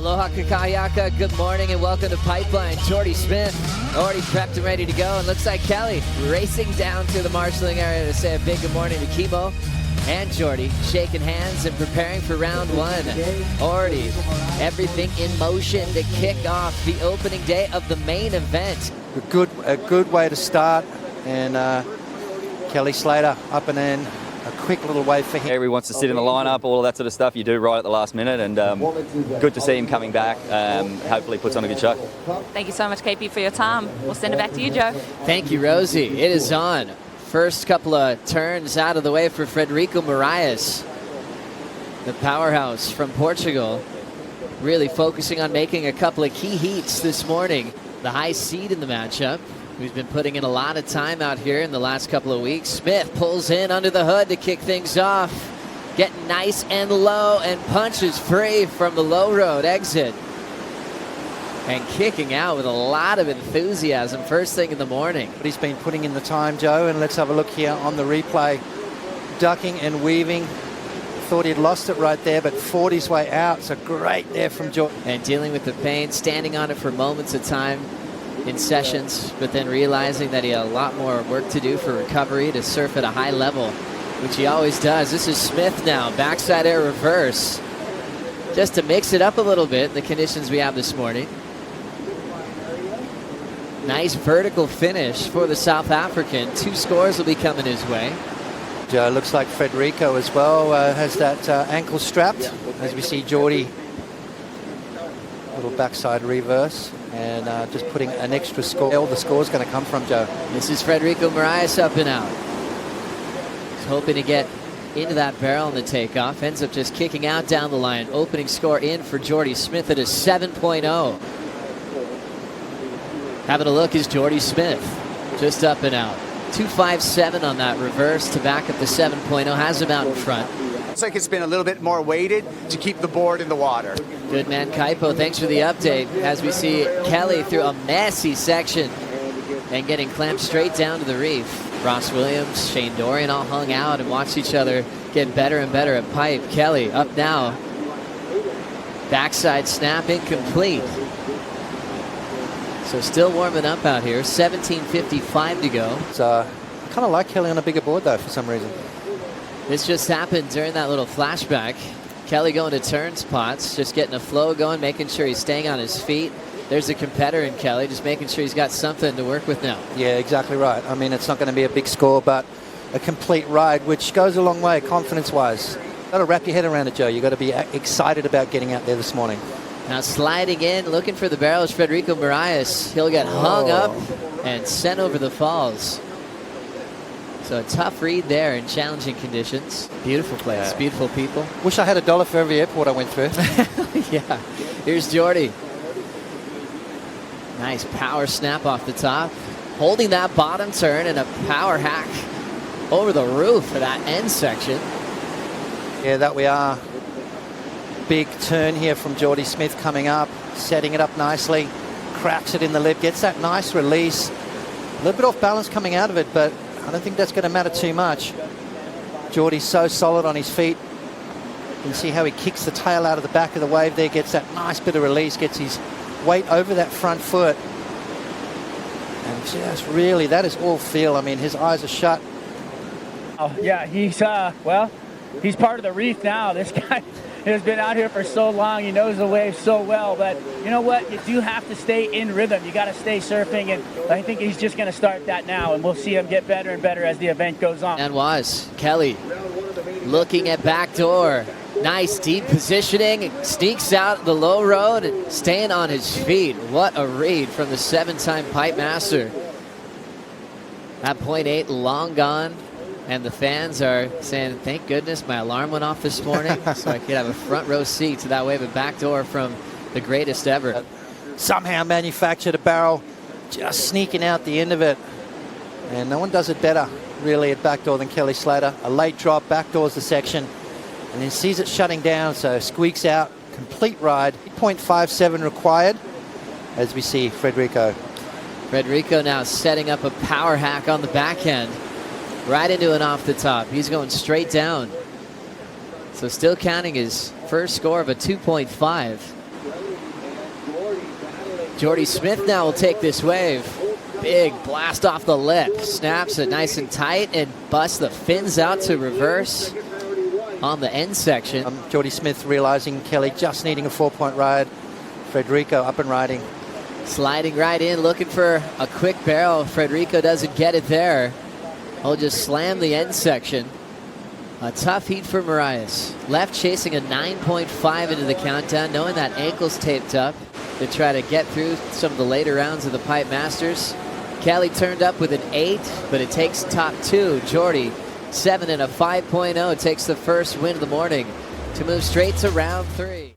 Aloha kakayaka, good morning and welcome to Pipeline. Jordy Smith already prepped and ready to go, and looks like Kelly racing down to the marshalling area to say a big good morning to Kimo and Jordy, shaking hands and preparing for round one. Already everything in motion to kick off the opening day of the main event. A good way to start, and Kelly Slater up and in. A quick little wave for him. Everyone wants to sit in the lineup, all of that sort of stuff you do right at the last minute, and good to see him coming back. Hopefully puts on a good show. Thank you so much, KP, for your time. We'll send it back to you, Joe. Thank you, Rosie. It is on. First couple of turns out of the way for Frederico Morais, the powerhouse from Portugal, really focusing on making a couple of key heats this morning. The high seed in the matchup, who's been putting in a lot of time out here in the last couple of weeks. Smith pulls in under the hood to kick things off. Getting nice and low and punches free from the low road exit. And kicking out with a lot of enthusiasm first thing in the morning. But he's been putting in the time, Joe, and let's have a look here on the replay. Ducking and weaving. Thought he'd lost it right there, but fought his way out. So great there from Jordy. And dealing with the pain, standing on it for moments of time in sessions, but then realizing that he had a lot more work to do for recovery to surf at a high level, which he always does. This is Smith now, backside air reverse, just to mix it up a little bit in the conditions we have this morning. Nice vertical finish for the South African. 2 scores will be coming his way. Joe, looks like Frederico as well has that ankle strapped, as we see Jordy. Little backside reverse, and just putting an extra score. All the score's going to come from, Joe. This is Frederico Morais up and out. He's hoping to get into that barrel in the takeoff. Ends up just kicking out down the line. Opening score in for Jordy Smith at a 7.0. Having a look is Jordy Smith, just up and out. 2.57 on that reverse to back up the 7.0. Has him out in front. Looks like it's been a little bit more weighted to keep the board in the water. Good man, Kaipo. Thanks for the update. As we see Kelly through a messy section and getting clamped straight down to the reef. Ross Williams, Shane Dorian all hung out and watched each other get better and better at pipe. Kelly up now. Backside snap incomplete. So still warming up out here. 17:55 to go. So I kind of like Kelly on a bigger board though for some reason. This just happened during that little flashback. Kelly going to turn spots, just getting a flow going, making sure he's staying on his feet. There's a competitor in Kelly, just making sure he's got something to work with now. Yeah, exactly right. I mean, it's not going to be a big score, but a complete ride, which goes a long way confidence-wise. Got to wrap your head around it, Joe. You've got to be excited about getting out there this morning. Now sliding in, looking for the barrel is Frederico Morais. He'll get hung up and sent over the falls. So a tough read there in challenging conditions. Beautiful place, beautiful people. Wish I had $1 for every airport I went through. Yeah, here's Jordy. Nice power snap off the top. Holding that bottom turn and a power hack over the roof for that end section. Yeah, that we are. Big turn here from Jordy Smith coming up, setting it up nicely. Cracks it in the lip, gets that nice release. A little bit off balance coming out of it, but I don't think that's going to matter too much. Jordy's so solid on his feet. You can see how he kicks the tail out of the back of the wave there, gets that nice bit of release, gets his weight over that front foot. And just really, that is all feel. I mean, his eyes are shut. Oh, yeah, he's, well, he's part of the reef now. This guy has been out here for so long. He knows the wave so well. But you know what? You do have to stay in rhythm. You got to stay surfing. And I think he's just going to start that now. And we'll see him get better and better as the event goes on. And was Kelly looking at backdoor. Nice deep positioning. Sneaks out the low road and staying on his feet. What a read from the 7-time pipe master. At 0.8, long gone. And the fans are saying, thank goodness my alarm went off this morning so I could have a front row seat to that wave of backdoor from the greatest ever. Somehow manufactured a barrel, just sneaking out the end of it. And no one does it better, really, at backdoor than Kelly Slater. A late drop, backdoors the section, and then sees it shutting down, so squeaks out, complete ride. 8.57 required, as we see Frederico. Frederico now setting up a power hack on the backhand. Right into an off the top. He's going straight down. So still counting his first score of a 2.5. Jordy Smith now will take this wave. Big blast off the lip. Snaps it nice and tight and busts the fins out to reverse on the end section. Jordy Smith realizing Kelly just needing a 4-point ride. Frederico up and riding. Sliding right in, looking for a quick barrel. Frederico doesn't get it there. He'll just slam the end section. A tough heat for Morais. Left chasing a 9.5 into the countdown, knowing that ankle's taped up to try to get through some of the later rounds of the Pipe Masters. Kelly turned up with an 8, but it takes top 2. Jordy, 7 and a 5.0, takes the first win of the morning to move straight to round 3.